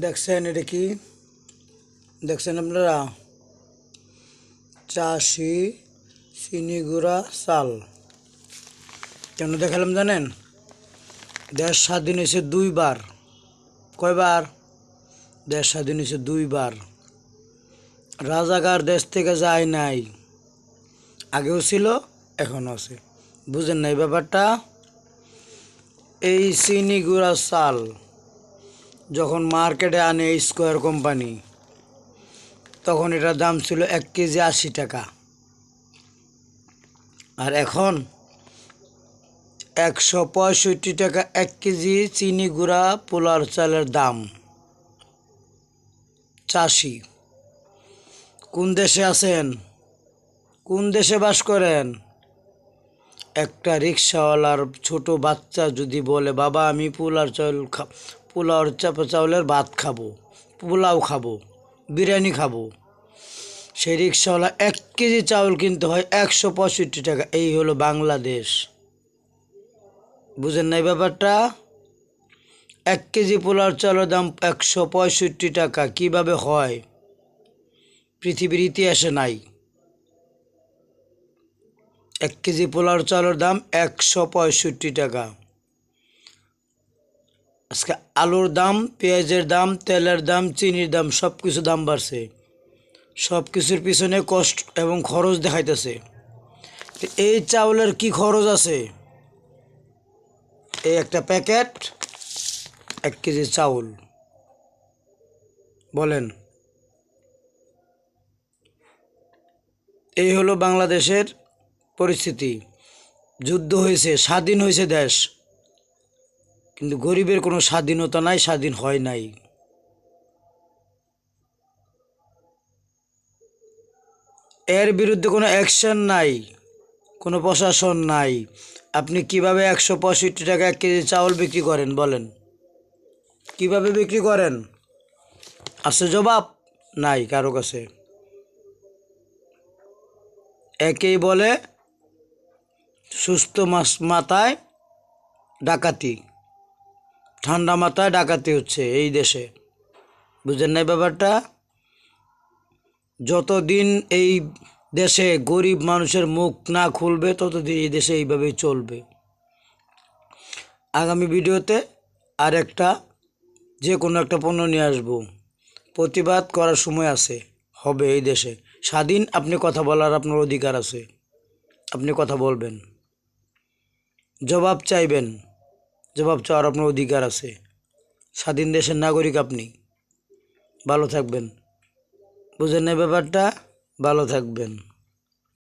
দেখছেন এটা কি দেখছেন আপনারা? চাষি চিনি গুঁড়া চাল কেন দেখালাম জানেন? দেশ স্বাধীন হয়েছে দুইবার। কয়বার? দেশ স্বাধীন হয়েছে দুইবার। রাজাকার দেশ থেকে যায় নাই, আগেও ছিল এখনও আছে। বুঝেন না এই ব্যাপারটা? এই চিনি গুঁড়া চাল যখন মার্কেটে আনে স্কোয়ার কোম্পানি, তখন এটার দাম ছিল 1 কেজি 80 টাকা। আর এখন 165 টাকা 1 কেজি চিনি গুঁড়া পোলার চালের দাম। চাষি কোন দেশে আছেন? কোন দেশে বাস করেন? একটা রিক্সাওয়ালার ছোট বাচ্চা যদি বলে, বাবা আমি পোলাওর চাউলের ভাত খাবো, পোলাও খাবো, বিরিয়ানি খাবো, সেই রিক্সাওয়ালা 1 কেজি চাউল কিনতে হয় 165 টাকা। এই হলো বাংলাদেশ। বুঝেন না এই ব্যাপারটা? 1 কেজি পোলাওর চালের দাম 165 টাকা। কীভাবে হয়? পৃথিবীর ইতিহাসে নাই। 1 কেজি পোলাওর চালের দাম 165 টাকা। আজকে আলুর দাম, পেঁয়াজের দাম, তেলের দাম, চিনির দাম, সব কিছু দাম বাড়ছে। সব কিছুর পিছনে কষ্ট এবং খরচ দেখাইতেছে। এই চাউলের কি খরচ আছে? এই একটা প্যাকেট 1 কেজি চাউল, বলেন। এই হলো বাংলাদেশের পরিস্থিতি। যুদ্ধ হয়েছে, স্বাধীন হয়েছে দেশ, কিন্তু গরিবের কোনো স্বাধীনতা নাই, স্বাধীন হয় নাই। এর বিরুদ্ধে কোনো অ্যাকশন নাই, কোনো প্রশাসন নাই। আপনি কিভাবে 165 টাকা 1 কেজি চাউল বিক্রি করেন বলেন? কিভাবে বিক্রি করেন? আছে জবাব? নাই কারো কাছে। একেই বলে সুস্থ মাথায় ডাকাতি, ঠান্ডা মাথায় ডাকাতি হচ্ছে এই দেশে। বুঝেন না ব্যাপারটা? যতদিন এই দেশে গরিব মানুষের মুখ না খুলবে, ততদিন এই দেশে এইভাবেই চলবে। আগামী ভিডিওতে আর একটা যে কোনো একটা পণ্য নিয়ে আসবো। প্রতিবাদ করার সময় আছে, হবে এই দেশে স্বাধীন। আপনি কথা বলার আপনার অধিকার আছে, আপনি কথা বলবেন, জবাব চাইবেন, জবাব চাওয়ার আপনার অধিকার আছে। স্বাধীন দেশের নাগরিক আপনি। ভালো থাকবেন। বুঝেন না ব্যাপারটা? ভালো থাকবেন।